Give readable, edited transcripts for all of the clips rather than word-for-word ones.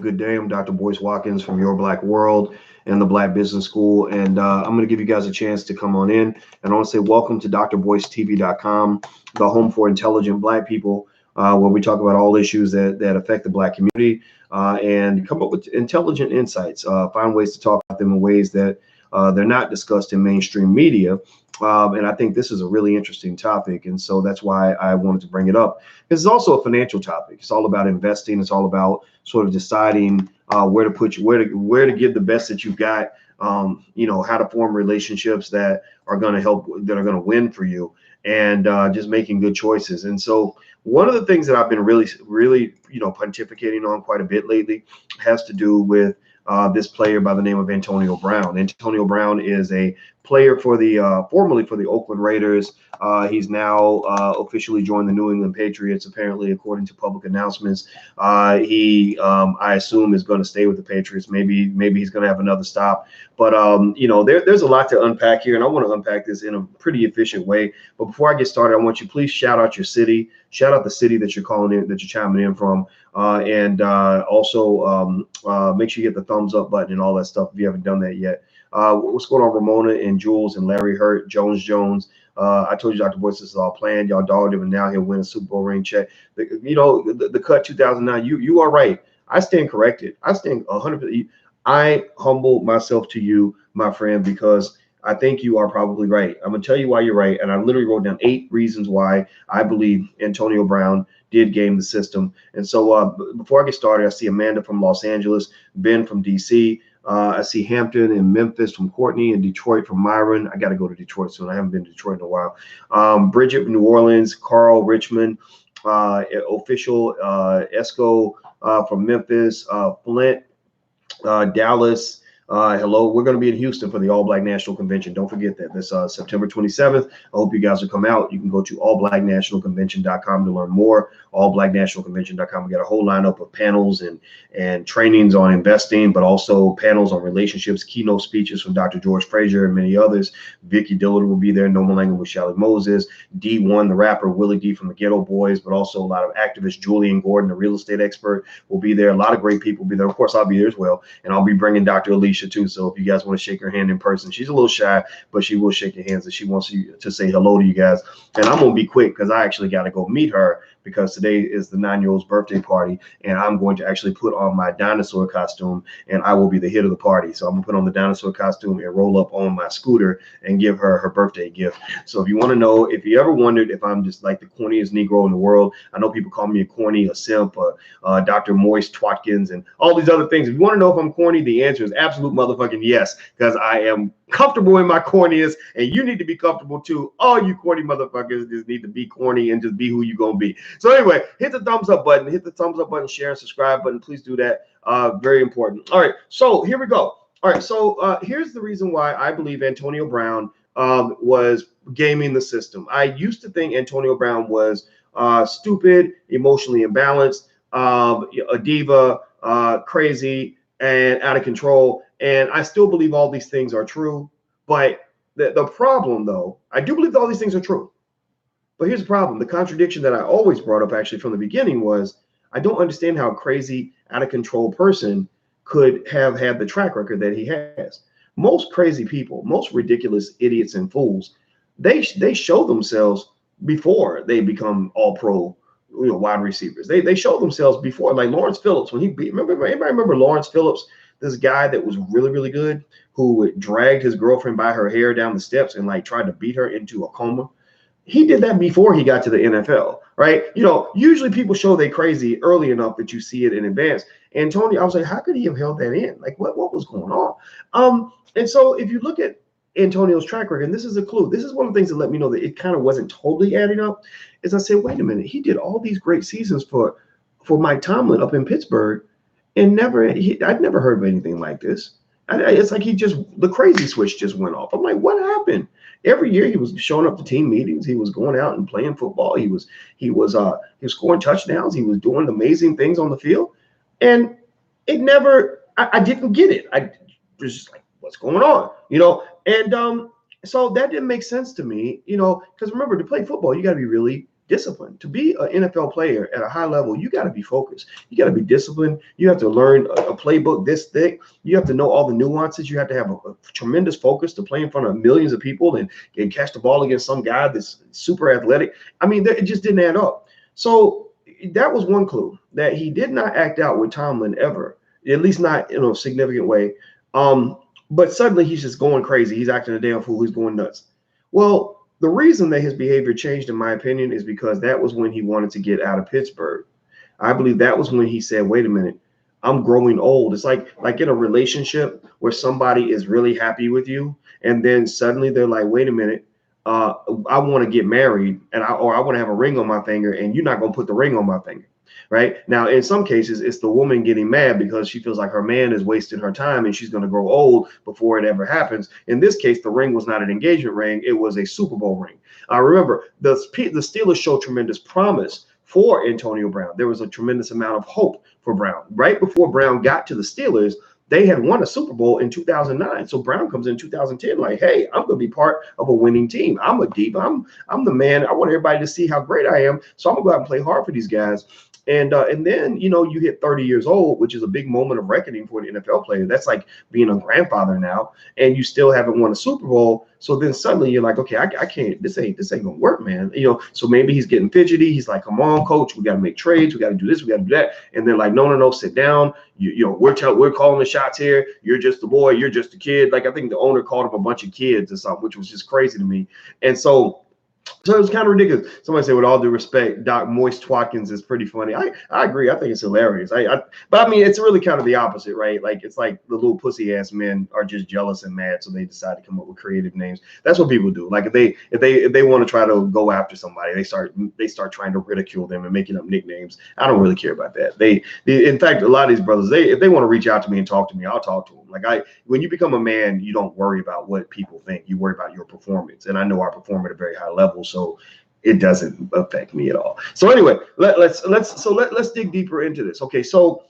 Good day. I'm Dr. Boyce Watkins from Your Black World and the Black Business School. And I'm going to give you guys a chance to come on in. And I want to say welcome to drboycetv.com, the home for intelligent Black people, where we talk about all issues that affect the Black community and come up with intelligent insights, find ways to talk about them in ways that they're not discussed in mainstream media. And I think this is a really interesting topic. And so that's why I wanted to bring it up. This is also a financial topic. It's all about investing. It's all about sort of deciding where to put you, where to give the best that you've got, how to form relationships that are going to help, that are going to win for you, and just making good choices. And so one of the things that I've been really, pontificating on quite a bit lately has to do with this player by the name of Antonio Brown. Antonio Brown is a player for the formerly for the Oakland Raiders. He's now officially joined the New England Patriots, apparently, according to public announcements. He, I assume, is going to stay with the Patriots. Maybe he's going to have another stop. But there's a lot to unpack here, and I want to unpack this in a pretty efficient way. But before I get started, I want you to please shout out your city, shout out the city that you're calling in, that you're chiming in from, and also make sure you hit the thumbs up button and all that stuff if you haven't done that yet. What's going on, Ramona and Jules and Larry Hurt, Jones. I told you, Dr. Boyce, this is all planned. Y'all dogged him, and now he'll win a Super Bowl ring check. The cut 2009. You are right. I stand corrected. I stand 100%. I humble myself to you, my friend, because I think you are probably right. I'm gonna tell you why you're right, and I literally wrote down 8 reasons why I believe Antonio Brown did game the system. And so before I get started, I see Amanda from Los Angeles, Ben from DC. I see Hampton and Memphis from Courtney, and Detroit from Myron. I got to go to Detroit soon. I haven't been to Detroit in a while. Bridget from New Orleans, Carl Richmond, official Esco from Memphis, Flint, Dallas. Hello, we're going to be in Houston for the All Black National Convention. Don't forget that. This September 27th. I hope you guys will come out. You can go to allblacknationalconvention.com to learn more. Allblacknationalconvention.com. We got a whole lineup of panels and trainings on investing, but also panels on relationships, keynote speeches from Dr. George Frazier and many others. Vicky Dillard will be there. No Malanga with Shelly Moses. D1, the rapper, Willie D from the Ghetto Boys, but also a lot of activists. Julian Gordon, the real estate expert, will be there. A lot of great people will be there. Of course, I'll be there as well. And I'll be bringing Dr. Alicia too. So if you guys want to shake her hand in person, she's a little shy, but she will shake your hands, and she wants you to say hello to you guys. And I'm gonna be quick because I actually got to go meet her, because today is the 9-year-old's birthday party, and I'm going to actually put on my dinosaur costume, and I will be the hit of the party. So I'm gonna put on the dinosaur costume and roll up on my scooter and give her her birthday gift. So if you want to know, if you ever wondered if I'm just like the corniest Negro in the world, I know people call me a corny, a simp, Dr. Boyce Watkins, and all these other things. If you want to know if I'm corny, the answer is absolute motherfucking yes, because I am comfortable in my corniness, and you need to be comfortable too. All you corny motherfuckers just need to be corny and just be who you gonna be. So anyway, hit the thumbs up button, share and subscribe button. Please do that. Very important. All right, so here we go. All right, so here's the reason why I believe Antonio Brown was gaming the system. I used to think Antonio Brown was stupid, emotionally imbalanced, a diva, crazy, and out of control. And I still believe all these things are true. But the problem, though, I do believe all these things are true. But here's the problem. The contradiction that I always brought up actually from the beginning was I don't understand how a crazy, out of control person could have had the track record that he has. Most crazy people, most ridiculous idiots and fools, they show themselves before they become all pro, wide receivers. They show themselves before, like Lawrence Phillips, when he beat, anybody remember Lawrence Phillips, this guy that was really, really good, who dragged his girlfriend by her hair down the steps and like tried to beat her into a coma. He did that before he got to the NFL, right? Usually people show they crazy early enough that you see it in advance. And Tony, I was like, how could he have held that in? Like, what was going on? And so if you look at Antonio's track record, and this is a clue. This is one of the things that let me know that it kind of wasn't totally adding up. Is I said, wait a minute, he did all these great seasons for Mike Tomlin up in Pittsburgh, and I'd never heard of anything like this. It's like the crazy switch just went off. I'm like, what happened? Every year he was showing up to team meetings. He was going out and playing football. He was scoring touchdowns. He was doing amazing things on the field, and it never. I didn't get it. I was just like, what's going on? And so that didn't make sense to me. Because remember, to play football, you got to be really, discipline. To be an NFL player at a high level, you got to be focused. You got to be disciplined. You have to learn a playbook this thick. You have to know all the nuances. You have to have a tremendous focus to play in front of millions of people and catch the ball against some guy that's super athletic. I mean, it just didn't add up. So that was one clue, that he did not act out with Tomlin ever, at least not in a significant way. But suddenly he's just going crazy. He's acting a damn fool. He's going nuts. Well, the reason that his behavior changed, in my opinion, is because that was when he wanted to get out of Pittsburgh. I believe that was when he said, wait a minute, I'm growing old. It's like in a relationship where somebody is really happy with you, and then suddenly they're like, wait a minute, I want to get married, and I want to have a ring on my finger, and you're not going to put the ring on my finger. Right now, in some cases, it's the woman getting mad because she feels like her man is wasting her time and she's going to grow old before it ever happens. In this case, the ring was not an engagement ring. It was a Super Bowl ring. Remember, the Steelers showed tremendous promise for Antonio Brown. There was a tremendous amount of hope for Brown. Right before Brown got to the Steelers, they had won a Super Bowl in 2009. So Brown comes in 2010 like, hey, I'm going to be part of a winning team. I'm a deep. I'm the man. I want everybody to see how great I am. So I'm going to go out and play hard for these guys. And then, you hit 30 years old, which is a big moment of reckoning for an NFL player. That's like being a grandfather now, and you still haven't won a Super Bowl. So then suddenly you're like, okay, I can't, this ain't gonna work, man. So maybe he's getting fidgety. He's like, come on, coach, we got to make trades. We got to do this. We got to do that. And they're like, no, sit down. We're calling the shots here. You're just the boy. You're just a kid. Like, I think the owner called him a bunch of kids or something, which was just crazy to me. And so it was kind of ridiculous. Somebody said, with all due respect, Dr. Boyce Watkins is pretty funny. I agree. I think it's hilarious. But I mean, it's really kind of the opposite, right? Like, it's like the little pussy ass men are just jealous and mad, so they decide to come up with creative names. That's what people do. Like, if they want to try to go after somebody, they start trying to ridicule them and making up nicknames. I don't really care about that. In fact, a lot of these brothers, if they want to reach out to me and talk to me, I'll talk to them. Like, when you become a man, you don't worry about what people think. You worry about your performance. And I know I perform at a very high level, so it doesn't affect me at all. So anyway, let's dig deeper into this. Okay, so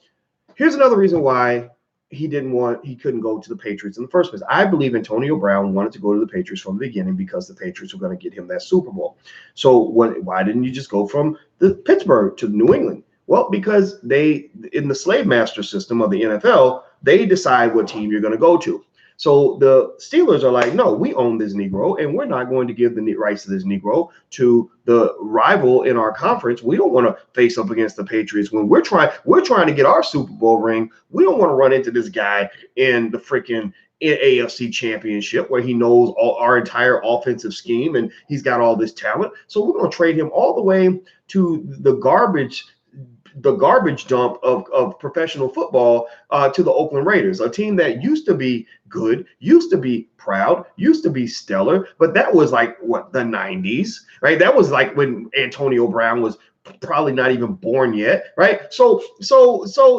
here's another reason why he couldn't go to the Patriots in the first place. I believe Antonio Brown wanted to go to the Patriots from the beginning because the Patriots were going to get him that Super Bowl. So why didn't you just go from the Pittsburgh to New England? Well, because in the slave master system of the NFL, they decide what team you're going to go to. So the Steelers are like, no, we own this Negro, and we're not going to give the rights to this Negro to the rival in our conference. We don't want to face up against the Patriots when we're trying to get our Super Bowl ring. We don't want to run into this guy in the freaking AFC Championship where he knows our entire offensive scheme and he's got all this talent. So we're going to trade him all the way to the garbage dump of professional football to the Oakland Raiders, a team that used to be good, used to be proud, used to be stellar, but that was like the 90s, right? That was like when Antonio Brown was probably not even born yet, right? So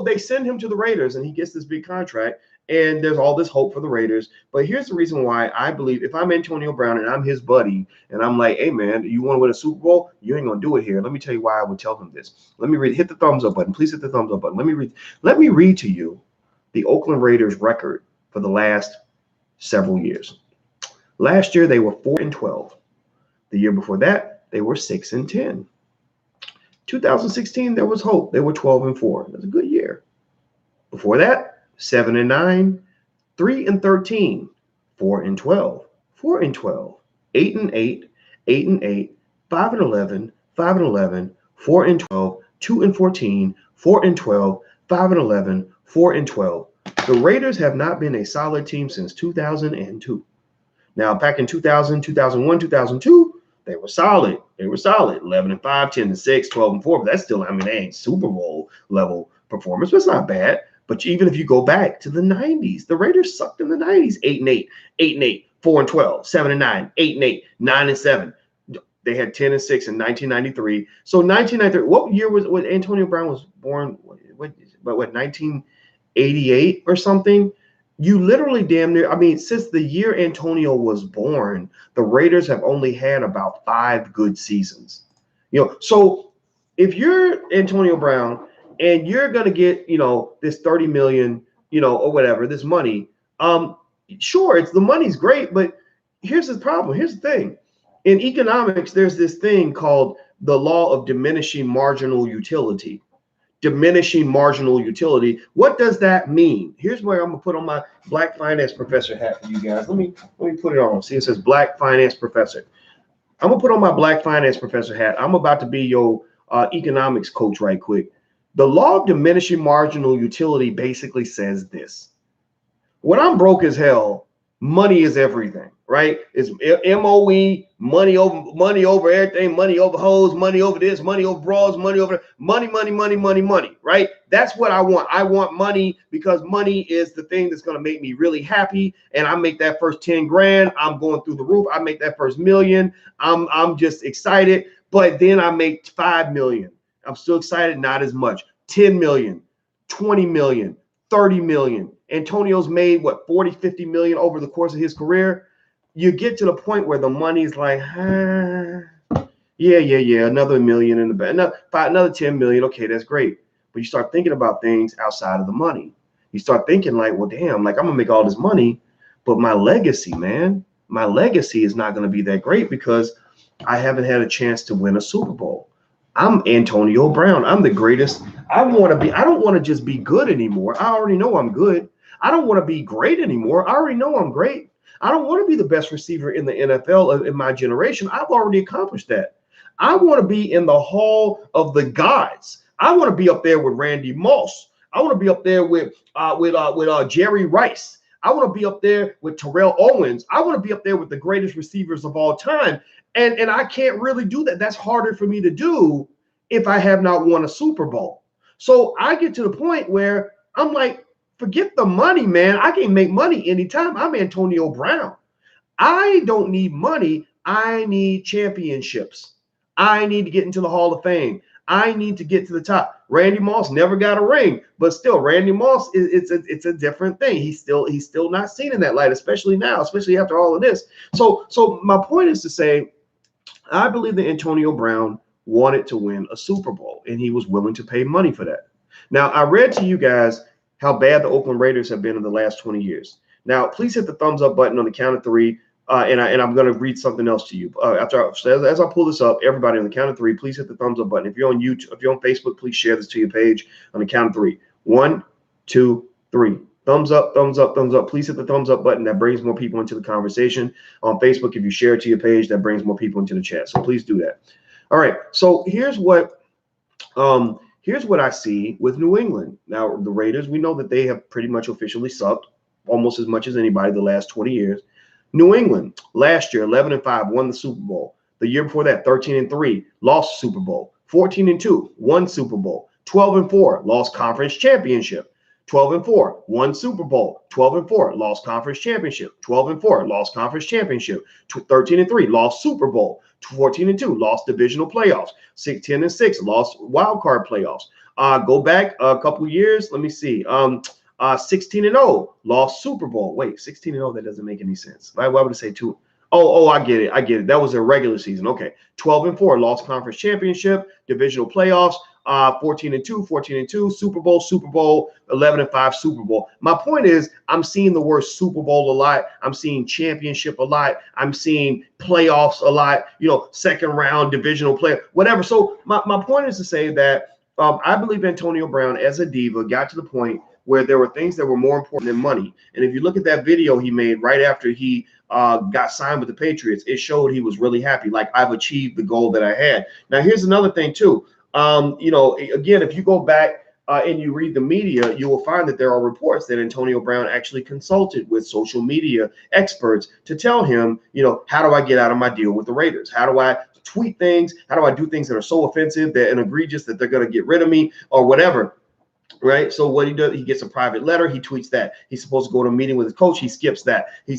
they send him to the Raiders and he gets this big contract. And there's all this hope for the Raiders. But here's the reason why I believe if I'm Antonio Brown and I'm his buddy and I'm like, hey, man, you want to win a Super Bowl? You ain't going to do it here. Let me tell you why I would tell him this. Let me read. Hit the thumbs up button. Please hit the thumbs up button. Let me read to you the Oakland Raiders record for the last several years. Last year, they were 4-12. The year before that, they were 6-10. 2016, there was hope. They were 12-4. That's a good year. Before that, 7-9, 3-13, 4-12, 4-12, 8-8, 8-8, 5-11, 5-11, 4-12, 2-14, 4-12, 5-11, 4-12. The Raiders have not been a solid team since 2002. Now, back in 2000, 2001, 2002, they were solid. They were solid. 11-5, 10-6, 12-4. But that's still, they ain't Super Bowl level performance, but it's not bad. But even if you go back to the 90s, the Raiders sucked in the 90s. 8-8, 8-8, 4-12, 7-9, 8-8, 9-7. They had 10-6 in 1993. So 1993. What year was Antonio Brown was born? What 1988 or something? You literally damn near. Since the year Antonio was born, the Raiders have only had about 5 good seasons. So if you're Antonio Brown and you're going to get, this 30 million, or whatever, this money. Sure, the money's great, but here's the problem. Here's the thing. In economics, there's this thing called the law of diminishing marginal utility. Diminishing marginal utility. What does that mean? Here's where I'm gonna put on my black finance professor hat for you guys. Let me put it on. See, it says black finance professor. I'm gonna put on my black finance professor hat. I'm about to be your economics coach right quick. The law of diminishing marginal utility basically says this: when I'm broke as hell, money is everything, right? It's MOE, money over everything, money over hoes, money over this, money over bras, money over money, right? That's what I want. I want money because money is the thing that's going to make me really happy. And I make that first 10 grand, I'm going through the roof. I make that first million, I'm just excited. But then I make 5 million. I'm still excited, not as much. 10 million, 20 million, 30 million. Antonio's made what, 40, 50 million over the course of his career. You get to the point where the money's like, yeah, another million in the bank, another 10 million. Okay, that's great. But you start thinking about things outside of the money. You start thinking like, well, damn, like I'm gonna make all this money, but my legacy, man, my legacy is not gonna be that great because I haven't had a chance to win a Super Bowl. I'm Antonio Brown. I'm the greatest. I don't want to just be good anymore. I already know I'm good. I don't want to be great anymore. I already know I'm great. I don't want to be the best receiver in the NFL in my generation. I've already accomplished that. I want to be in the hall of the gods. I want to be up there with Randy Moss. I want to be up there with Jerry Rice. I want to be up there with Terrell Owens. I want to be up there with the greatest receivers of all time. And I can't really do that. That's harder for me to do if I have not won a Super Bowl. So I get to the point where I'm like, forget the money, man. I can make money anytime. I'm Antonio Brown. I don't need money. I need championships. I need to get into the Hall of Fame. I need to get to the top. Randy Moss never got a ring, but still, Randy Moss it's a different thing. He's still not seen in that light, especially now, especially after all of this. So my point is to say, I believe that Antonio Brown wanted to win a Super Bowl, and he was willing to pay money for that. Now, I read to you guys how bad the Oakland Raiders have been in the last 20 years. Now, please hit the thumbs up button on the count of three, and I'm going to read something else to you. As I pull this up, everybody on the count of three, please hit the thumbs up button. If you're on YouTube, if you're on Facebook, please share this to your page on the count of three. 1, 2, 3. Thumbs up, thumbs up, thumbs up. Please hit the thumbs up button. That brings more people into the conversation. On Facebook, if you share it to your page, that brings more people into the chat. So please do that. All right. So here's what I see with New England. Now, the Raiders, we know that they have pretty much officially sucked almost as much as anybody the last 20 years. New England, last year, 11-5, won the Super Bowl. The year before that, 13-3, lost Super Bowl. 14-2, won Super Bowl. 12-4, lost conference championship. 12-4, won Super Bowl. 12-4, lost conference championship. 12-4, lost conference championship. 13-3, lost Super Bowl. 14-2, lost divisional playoffs. 10-6, lost wild card playoffs. Go back a couple years. Let me see. 16-0, lost Super Bowl. Wait, 16-0, that doesn't make any sense. Why would it say 2? Oh, I get it. That was their regular season. Okay. 12-4, lost conference championship, divisional playoffs. 14-2, Super Bowl, 11-5, Super Bowl. My point is, I'm seeing the word Super Bowl a lot. I'm seeing championship a lot. I'm seeing playoffs a lot, second round, divisional play, whatever. So my point is to say that I believe Antonio Brown, as a diva, got to the point where there were things that were more important than money. And if you look at that video he made right after he got signed with the Patriots, it showed he was really happy. Like, I've achieved the goal that I had. Now, here's another thing, too. Again, if you go back and you read the media, you will find that there are reports that Antonio Brown actually consulted with social media experts to tell him, how do I get out of my deal with the Raiders? How do I tweet things? How do I do things that are so offensive and egregious that they're going to get rid of me or whatever? Right. So what he does, he gets a private letter. He tweets that. He's supposed to go to a meeting with his coach. He skips that. He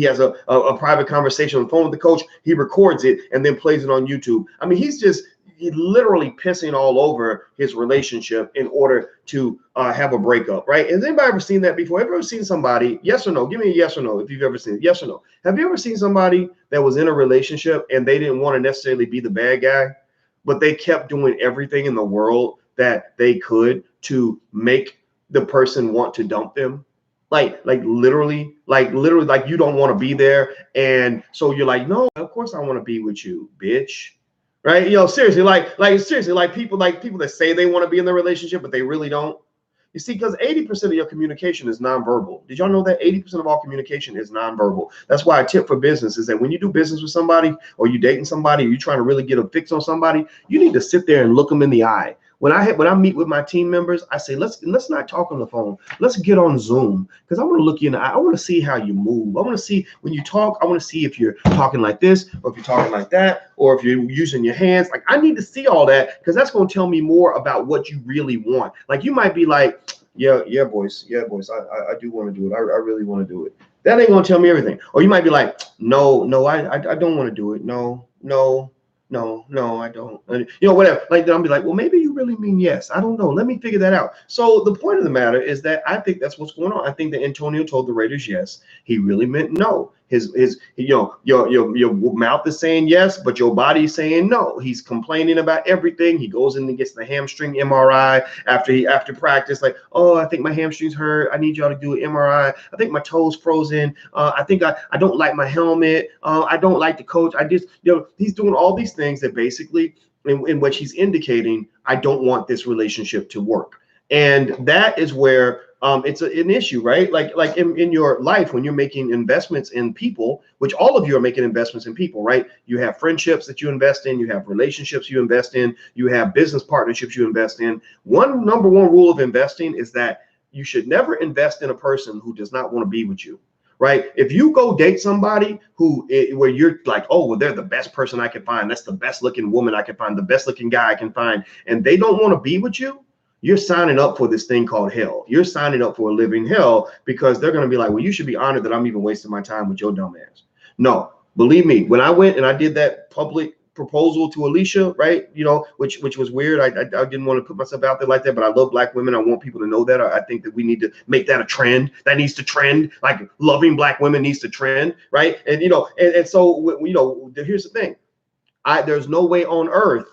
has a private conversation on the phone with the coach. He records it and then plays it on YouTube. I mean, he's literally pissing all over his relationship in order to have a breakup. Right. Has anybody ever seen that before? Ever seen somebody? Yes or no? Give me a yes or no if you've ever seen it. Yes or no? Have you ever seen somebody that was in a relationship and they didn't want to necessarily be the bad guy, but they kept doing everything in the world that they could to make the person want to dump them? Like literally, you don't want to be there. And so you're like, no, of course I want to be with you, bitch. right? You know, seriously, seriously, like people that say they want to be in the relationship, but they really don't. You see, because 80% of your communication is nonverbal. Did y'all know that 80% of all communication is nonverbal? That's why a tip for business is that when you do business with somebody, or you dating somebody, or you trying to really get a fix on somebody, you need to sit there and look them in the eye. When I meet with my team members, I say let's not talk on the phone. Let's get on Zoom, because I want to look you in the eye. I want to see how you move. I want to see when you talk. I want to see if you're talking like this, or if you're talking like that, or if you're using your hands. Like, I need to see all that, because that's going to tell me more about what you really want. Like, you might be like, yeah, Boyce. I do want to do it. I really want to do it. That ain't gonna tell me everything. Or you might be like, no, I don't want to do it. No, I don't. And, whatever. Like, then I'll be like, well, maybe you really mean yes. I don't know. Let me figure that out. So the point of the matter is that I think that's what's going on. I think that Antonio told the Raiders yes. He really meant no. Your mouth is saying yes, but your body is saying no. He's complaining about everything. He goes in and gets the hamstring MRI after practice. Like, oh, I think my hamstrings hurt. I need y'all to do an MRI. I think my toes frozen. I think I don't like my helmet. I don't like the coach. I just, he's doing all these things that basically, in which he's indicating, I don't want this relationship to work. And that is where it's an issue, right? Like in your life, when you're making investments in people, which all of you are making investments in people, right? You have friendships that you invest in, you have relationships you invest in, you have business partnerships you invest in. Number one rule of investing is that you should never invest in a person who does not want to be with you. Right? If you go date somebody where you're like, oh, well, they're the best person I can find. That's the best looking woman I can find, the best looking guy I can find, and they don't want to be with you, you're signing up for this thing called hell. You're signing up for a living hell, because they're going to be like, well, you should be honored that I'm even wasting my time with your dumb ass. No, believe me, when I went and I did that public proposal to Alicia, right? Which was weird. I didn't want to put myself out there like that, but I love black women. I want people to know that. I think that we need to make that a trend. That needs to trend. Like, loving black women needs to trend, right? And so here's the thing. There's no way on earth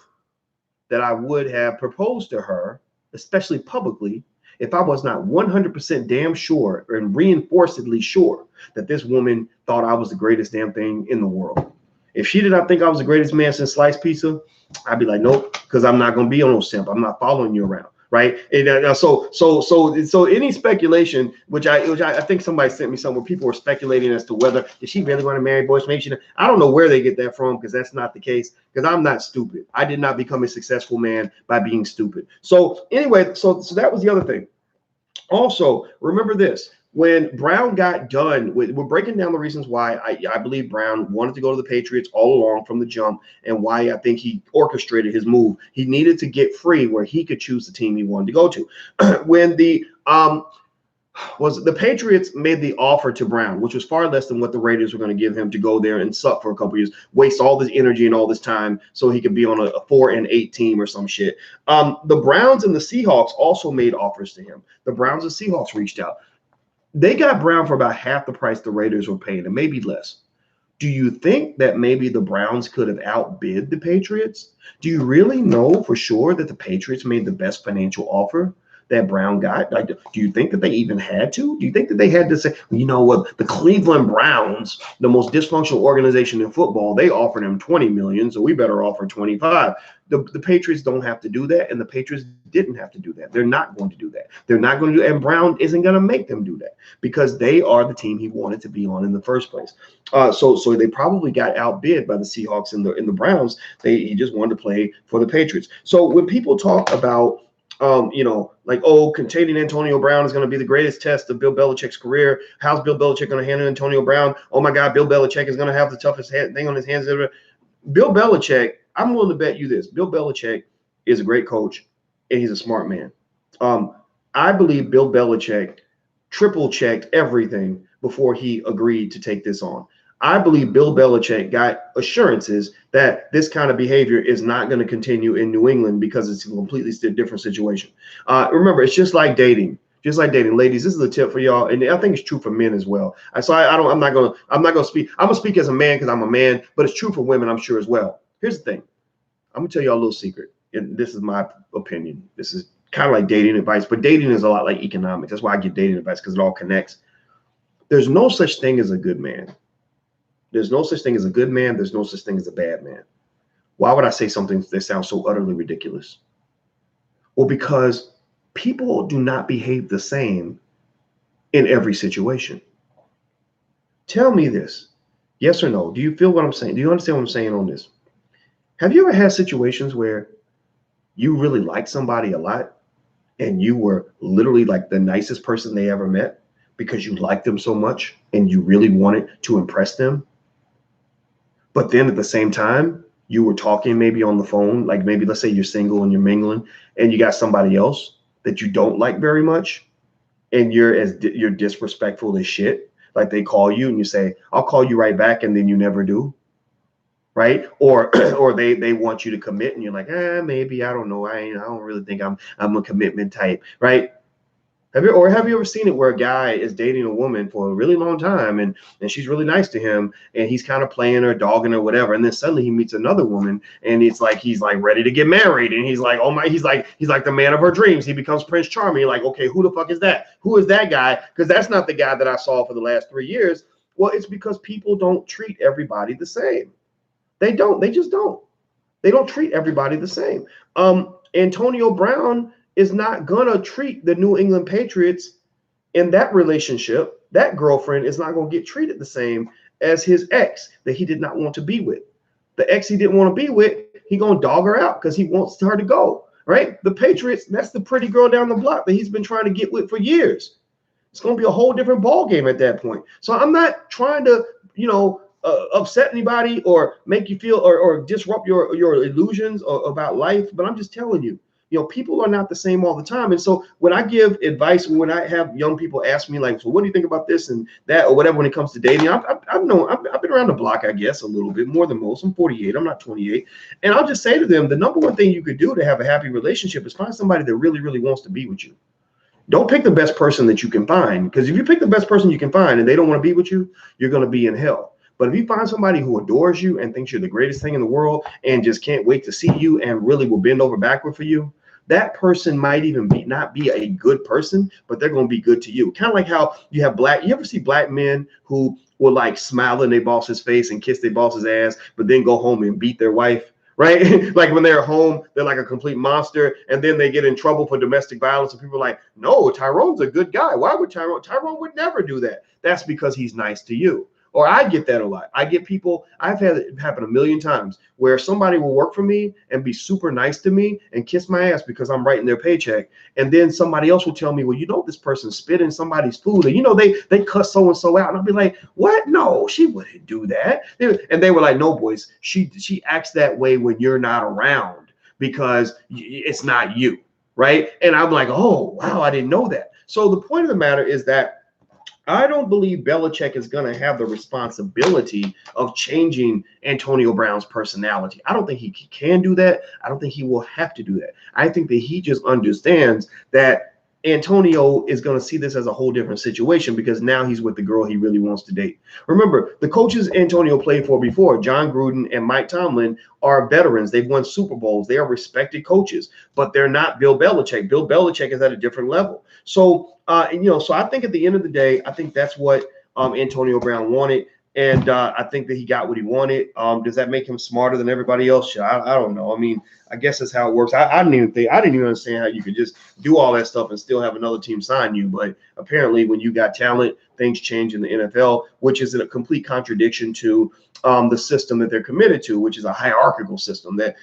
that I would have proposed to her, especially publicly, if I was not 100% damn sure and reinforcedly sure that this woman thought I was the greatest damn thing in the world. If she did not think I was the greatest man since sliced pizza, I'd be like, nope, because I'm not going to be on no simp. I'm not following you around. Right. And so any speculation, which I think somebody sent me somewhere, people were speculating as to whether did she really want to marry Boyce. Maybe she didn't. I don't know where they get that from, because that's not the case, because I'm not stupid. I did not become a successful man by being stupid. So anyway, so that was the other thing. Also, remember this. When Brown got done we're breaking down the reasons why I believe Brown wanted to go to the Patriots all along from the jump, and why I think he orchestrated his move. He needed to get free where he could choose the team he wanted to go to. When the Patriots made the offer to Brown, which was far less than what the Raiders were going to give him to go there and suck for a couple years, waste all this energy and all this time so he could be on a 4-8 team or some shit. The Browns and the Seahawks also made offers to him. The Browns and Seahawks reached out. They got Brown for about half the price the Raiders were paying, and maybe less. Do you think that maybe the Browns could have outbid the Patriots? Do you really know for sure that the Patriots made the best financial offer that Brown got? Like, do you think that they even had to? Do you think that they had to say, you know what, the Cleveland Browns, the most dysfunctional organization in football, they offered him $20 million, so we better offer 25. The Patriots don't have to do that, and the Patriots didn't have to do that. They're not going to do that. They're not going to do it, and Brown isn't going to make them do that, because they are the team he wanted to be on in the first place. So they probably got outbid by the Seahawks and the Browns. He just wanted to play for the Patriots. So when people talk about like, oh, containing Antonio Brown is going to be the greatest test of Bill Belichick's career. How's Bill Belichick going to handle Antonio Brown? Oh my God, Bill Belichick is going to have the toughest thing on his hands ever. Bill Belichick, I'm willing to bet you this. Bill Belichick is a great coach, and he's a smart man. I believe Bill Belichick triple checked everything before he agreed to take this on. I believe Bill Belichick got assurances that this kind of behavior is not going to continue in New England, because it's a completely different situation. Remember, it's just like dating. Just like dating, ladies, this is a tip for y'all, and I think it's true for men as well. I'm not gonna speak. I'm gonna speak as a man because I'm a man, but it's true for women, I'm sure, as well. Here's the thing. I'm gonna tell y'all a little secret, and this is my opinion. This is kind of like dating advice, but dating is a lot like economics. That's why I get dating advice, because it all connects. There's no such thing as a good man. There's no such thing as a good man. There's no such thing as a bad man. Why would I say something that sounds so utterly ridiculous? Well, because people do not behave the same in every situation. Tell me this, yes or no? Do you feel what I'm saying? Do you understand what I'm saying on this? Have you ever had situations where you really liked somebody a lot and you were literally like the nicest person they ever met because you liked them so much and you really wanted to impress them? But then at the same time, you were talking maybe on the phone, like maybe let's say you're single and you're mingling and you got somebody else that you don't like very much and you're disrespectful as shit. Like they call you and you say, I'll call you right back, and then you never do. Right. Or or they want you to commit and you're like, maybe, I don't know. I don't really think I'm a commitment type. Right. Have you ever seen it where a guy is dating a woman for a really long time and she's really nice to him and he's kind of playing her, dogging her, whatever, and then suddenly he meets another woman and it's like he's like ready to get married and he's like, oh my, he's like the man of her dreams. He becomes Prince Charming. You're like, okay, who the fuck is that? Who is that guy? Because that's not the guy that I saw for the last 3 years. Well, it's because people don't treat everybody the same. They don't. They just don't. They don't treat everybody the same. Antonio Brown is not gonna treat the New England Patriots in that relationship. That girlfriend is not gonna get treated the same as his ex that he did not want to be with. The ex he didn't want to be with, he gonna dog her out because he wants her to go. Right? The Patriots, that's the pretty girl down the block that he's been trying to get with for years. It's gonna be a whole different ball game at that point. So I'm not trying to, upset anybody or make you feel or disrupt your illusions about life, but I'm just telling you, people are not the same all the time. And so when I give advice, when I have young people ask me like, so what do you think about this and that or whatever when it comes to dating, I've been around the block, I guess, a little bit more than most. I'm 48, I'm not 28. And I'll just say to them, the number one thing you could do to have a happy relationship is find somebody that really, really wants to be with you. Don't pick the best person that you can find, because if you pick the best person you can find and they don't want to be with you, you're going to be in hell. But if you find somebody who adores you and thinks you're the greatest thing in the world and just can't wait to see you and really will bend over backward for you, that person might even not be a good person, but they're going to be good to you. Kind of like how you ever see black men who will like smile in their boss's face and kiss their boss's ass, but then go home and beat their wife? Right? Like when they're home, they're like a complete monster, and then they get in trouble for domestic violence, and people are like, no, Tyrone's a good guy. Why would Tyrone would never do that? That's because he's nice to you. Or I get that a lot. I get people, I've had it happen a million times where somebody will work for me and be super nice to me and kiss my ass because I'm writing their paycheck. And then somebody else will tell me, well, this person spit in somebody's food. And they cuss so-and-so out. And I'll be like, what? No, she wouldn't do that. And they were like, no, Boyce, she acts that way when you're not around because it's not you. Right. And I'm like, oh, wow, I didn't know that. So the point of the matter is that I don't believe Belichick is going to have the responsibility of changing Antonio Brown's personality. I don't think he can do that. I don't think he will have to do that. I think that he just understands that Antonio is going to see this as a whole different situation because now he's with the girl he really wants to date. Remember, the coaches Antonio played for before, John Gruden and Mike Tomlin, are veterans. They've won Super Bowls. They are respected coaches, but they're not Bill Belichick. Bill Belichick is at a different level. So, so I think at the end of the day, I think that's what Antonio Brown wanted. And I think that he got what he wanted. Does that make him smarter than everybody else? I don't know. I mean, I guess that's how it works. I didn't even understand how you could just do all that stuff and still have another team sign you. But apparently when you got talent, things change in the NFL, which is a complete contradiction to the system that they're committed to, which is a hierarchical system that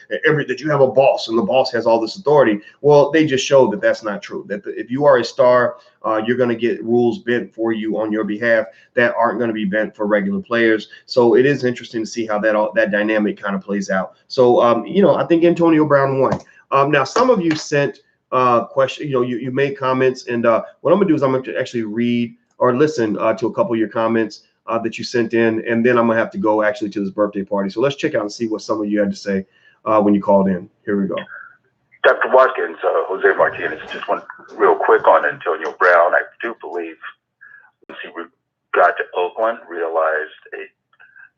you have a boss and the boss has all this authority. Well, they just showed that that's not true. That if you are a star, you're going to get rules bent for you on your behalf that aren't going to be bent for regular players. So it is interesting to see how that dynamic kind of plays out. So, I think Antonio Brown won. Now, some of you sent questions, you made comments, and what I'm going to do is I'm going to actually read or listen to a couple of your comments that you sent in, and then I'm going to have to go actually to this birthday party. So let's check out and see what some of you had to say when you called in. Here we go. Dr. Watkins, Jose Martinez, just one real quick on Antonio Brown. I do believe once he got to Oakland, realized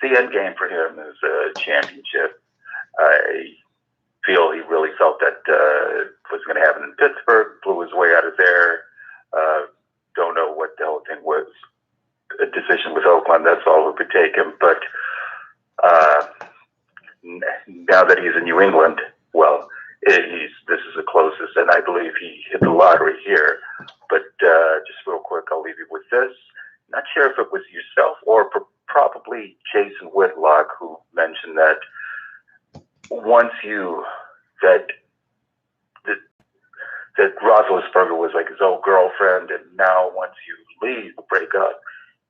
the end game for him is a championship. I feel he really felt that was going to happen in Pittsburgh, blew his way out of there. Don't know what the whole thing was. A decision with Oakland, that's all it would take him. But now that he's in New England, well, this is the closest, and I believe he hit the lottery here. But just real quick, I'll leave you with this. Not sure if it was yourself or probably Jason Whitlock who mentioned that once that Roethlisberger was like his old girlfriend, and now once you leave, break up,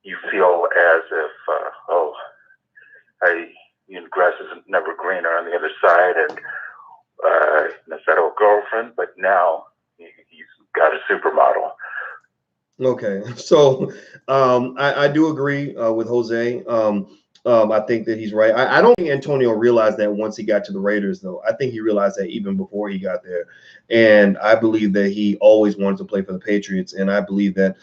you feel as if, grass is never greener on the other side, and that's that old girlfriend, but now he's got a supermodel. Okay, so I do agree with Jose. I think that he's right. I don't think Antonio realized that once he got to the Raiders, though. I think he realized that even before he got there. And I believe that he always wanted to play for the Patriots. And I believe that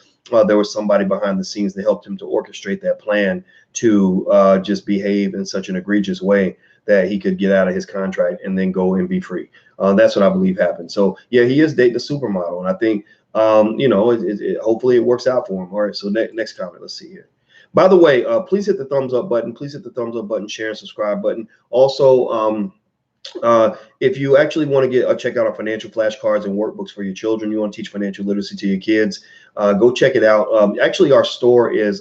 there was somebody behind the scenes that helped him to orchestrate that plan to just behave in such an egregious way that he could get out of his contract and then go and be free. That's what I believe happened. So, yeah, he is dating a supermodel. And I think, hopefully it works out for him. All right, so next comment, let's see here. By the way, please hit the thumbs up button. Please hit the thumbs up button, share and subscribe button. Also, if you actually want to check out our financial flashcards and workbooks for your children, you want to teach financial literacy to your kids, go check it out. Actually, our store is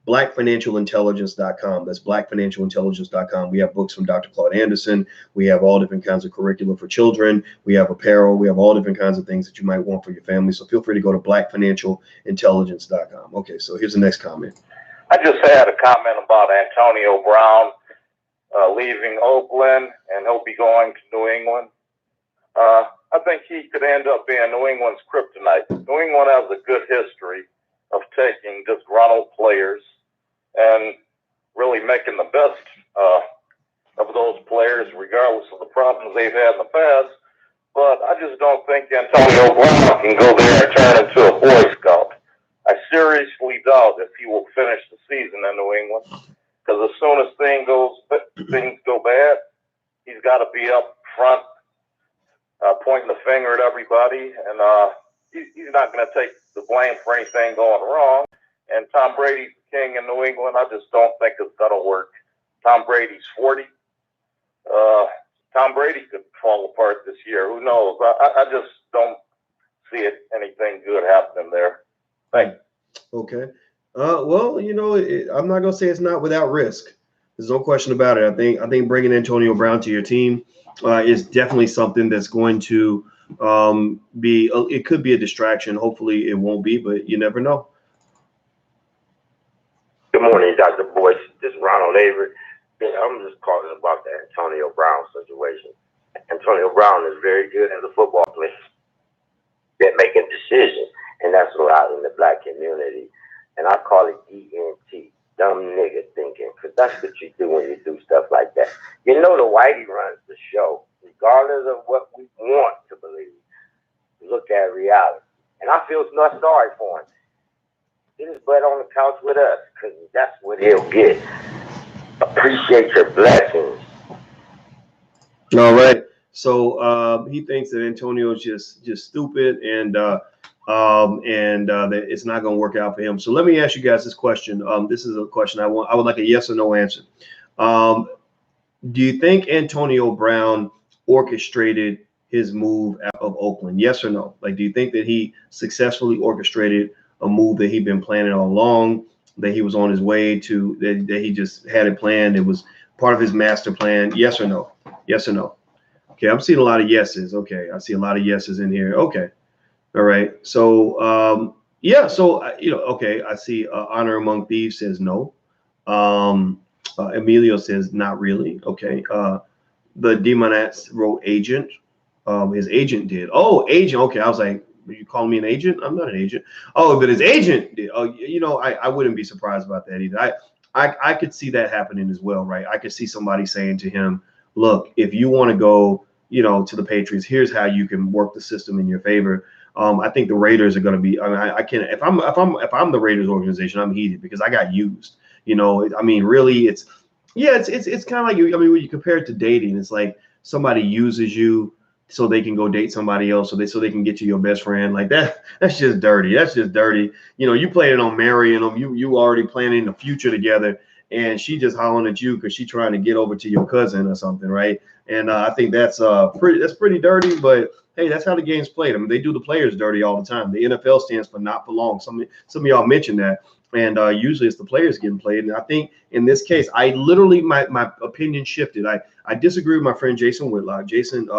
blackfinancialintelligence.com. That's blackfinancialintelligence.com. We have books from Dr. Claude Anderson. We have all different kinds of curriculum for children. We have apparel. We have all different kinds of things that you might want for your family. So feel free to go to blackfinancialintelligence.com. Okay, so here's the next comment. I just had a comment about Antonio Brown leaving Oakland, and he'll be going to New England. I think he could end up being New England's kryptonite. New England has a good history of taking disgruntled players and really making the best of those players, regardless of the problems they've had in the past. But I just don't think Antonio Brown can go there and turn into a Boy Scout. I seriously doubt if he will finish the season in New England, because as soon as things go bad, he's got to be up front, pointing the finger at everybody, and he's not going to take the blame for anything going wrong. And Tom Brady's the king in New England. I just don't think it's going to work. Tom Brady's 40. Tom Brady could fall apart this year. Who knows? I just don't see anything good happening there. Thanks. Okay. Well, I'm not going to say it's not without risk. There's no question about it. I think bringing Antonio Brown to your team is definitely something that's going to it could be a distraction. Hopefully it won't be, but you never know. Good morning, Dr. Boyce. This is Ronald Avery. I'm just calling about the Antonio Brown situation. Antonio Brown is very good as a football player. They're making decisions, and that's a lot in the black community. And I call it DNT, dumb nigga thinking, because that's what you do when you do stuff like that. The whitey runs the show, regardless of what we want to believe. Look at reality. And I feel not sorry for him. Get his butt on the couch with us, because that's what he'll get. Appreciate your blessings. All right. So he thinks that Antonio is just stupid and that it's not going to work out for him. So let me ask you guys this question. This is a question I would like a yes or no answer. Do you think Antonio Brown orchestrated his move out of Oakland? Yes or no? Like, do you think that he successfully orchestrated a move that he'd been planning all along, that he was on his way to, that he just had it planned? It was part of his master plan. Yes or no? Yes or no? Okay, I'm seeing a lot of yeses. Okay, I see a lot of yeses in here. Okay, all right. So yeah, so okay, I see Honor Among Thieves says no. Emilio says not really. Okay, the Demonats wrote agent. His agent did. Oh, agent. Okay, I was like, are you calling me an agent? I'm not an agent. Oh, but his agent did. Oh, I wouldn't be surprised about that either. I could see that happening as well, right? I could see somebody saying to him, look, if you want to go, to the Patriots, here's how you can work the system in your favor. I think the Raiders are going to be. I mean, I can't. If I'm the Raiders organization, I'm heated because I got used. I mean, really, it's kind of like when you compare it to dating, it's like somebody uses you so they can go date somebody else, so they can get you your best friend. Like that. That's just dirty. That's just dirty. You planning on marrying them. You already planning the future together, and she just hollering at you because she's trying to get over to your cousin or something, right? And I think that's pretty dirty, but hey, that's how the game's played. I mean, they do the players dirty all the time. The NFL stands for not for long. Some of y'all mentioned that, and usually it's the players getting played. And I think in this case, I literally my opinion shifted. I disagree with my friend Jason Whitlock. Jason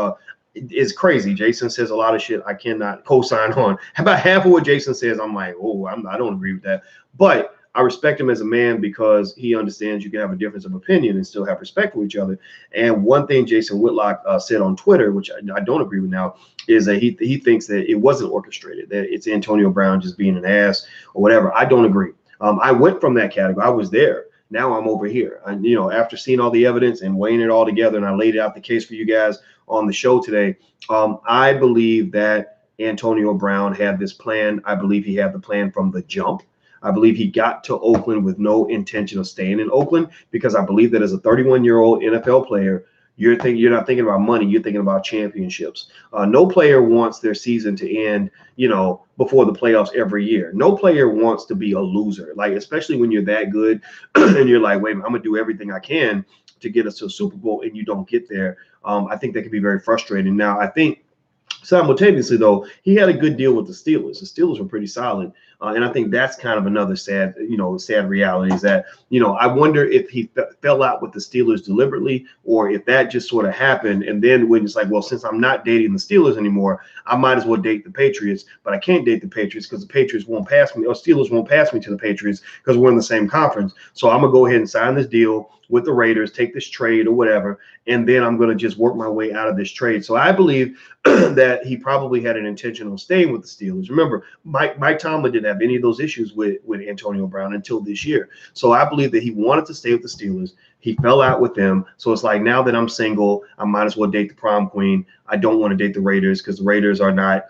is crazy. Jason says a lot of shit I cannot co-sign on. About half of what Jason says, I'm like, oh, I don't agree with that. But I respect him as a man because he understands you can have a difference of opinion and still have respect for each other. And one thing Jason Whitlock said on Twitter, which I don't agree with now, is that he thinks that it wasn't orchestrated, that it's Antonio Brown just being an ass or whatever. I don't agree. I went from that category. I was there. Now I'm over here. And, you know, after seeing all the evidence and weighing it all together, and I laid out the case for you guys on the show today, I believe that Antonio Brown had this plan. I believe he had the plan from the jump. I believe he got to Oakland with no intention of staying in Oakland, because I believe that as a 31-year-old NFL player, you're not thinking about money. You're thinking about championships. No player wants their season to end, you know, before the playoffs every year. No player wants to be a loser, like, especially when you're that good and you're like, wait, I'm gonna do everything I can to get us to a Super Bowl, and you don't get there. I think that can be very frustrating. Now, I think simultaneously, though, he had a good deal with the Steelers. The Steelers were pretty solid. And I think that's kind of another sad reality, is that, you know, I wonder if he fell out with the Steelers deliberately, or if that just sort of happened. And then when it's like, well, since I'm not dating the Steelers anymore, I might as well date the Patriots. But I can't date the Patriots because the Patriots won't pass me, or Steelers won't pass me to the Patriots because we're in the same conference. So I'm going to go ahead and sign this deal with the Raiders, take this trade or whatever, and then I'm going to just work my way out of this trade. So I believe that he probably had an intention on staying with the Steelers. Remember, Mike Tomlin didn't have any of those issues with Antonio Brown until this year. So I believe that he wanted to stay with the Steelers. He fell out with them. So it's like, now that I'm single, I might as well date the prom queen. I don't want to date the Raiders because the Raiders are not,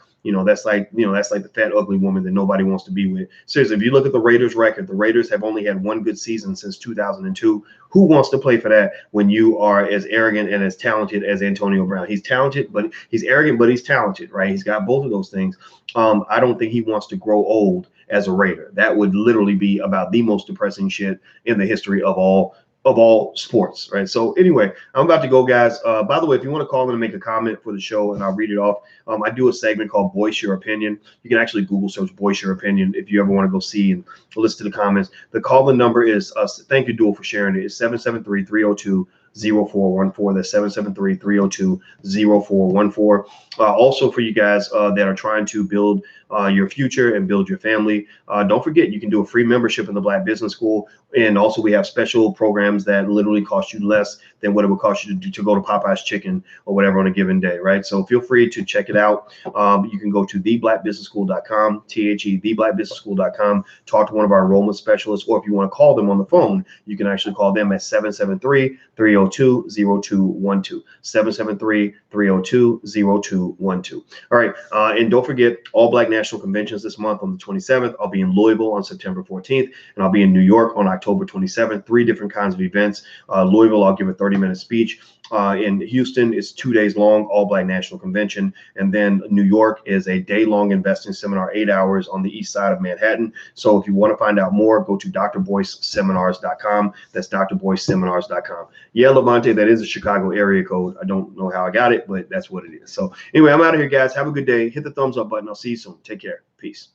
that's like the fat, ugly woman that nobody wants to be with. Seriously, if you look at the Raiders record, the Raiders have only had one good season since 2002. Who wants to play for that when you are as arrogant and as talented as Antonio Brown? He's talented, but he's arrogant, but he's talented, right? He's got both of those things. I don't think he wants to grow old as a Raider. That would literally be about the most depressing shit in the history of all sports, right? So anyway, I'm about to go, guys. By the way, if you want to call in and make a comment for the show and I'll read it off, I do a segment called Boyce Your Opinion. You can actually Google search Boyce Your Opinion if you ever want to go see and listen to the comments. The call-in number is, thank you, Duel, for sharing it. It's 773-302-0414. That's 773-302-0414. Also, for you guys that are trying to build your future and build your family, don't forget you can do a free membership in the Black Business School. And also we have special programs that literally cost you less than what it would cost you to go to Popeye's Chicken or whatever on a given day, right? So feel free to check it out. You can go to theblackbusinessschool.com, theblackbusinessschool.com, talk to one of our enrollment specialists, or if you want to call them on the phone, you can actually call them at 773-302-0212, 773-302-0212. All right, and don't forget, All Black National Conventions this month on the 27th. I'll be in Louisville on September 14th, and I'll be in New York on October 27th. 3 different kinds of events. Louisville, I'll give a 30-minute speech. In Houston, it's 2 days long, All Black National Convention. And then New York is a day-long investing seminar, 8 hours on the east side of Manhattan. So if you want to find out more, go to drboyceseminars.com. That's drboyceseminars.com. Yeah, Levante, that is a Chicago area code. I don't know how I got it, but that's what it is. So anyway, I'm out of here, guys. Have a good day. Hit the thumbs up button. I'll see you soon. Take care. Peace.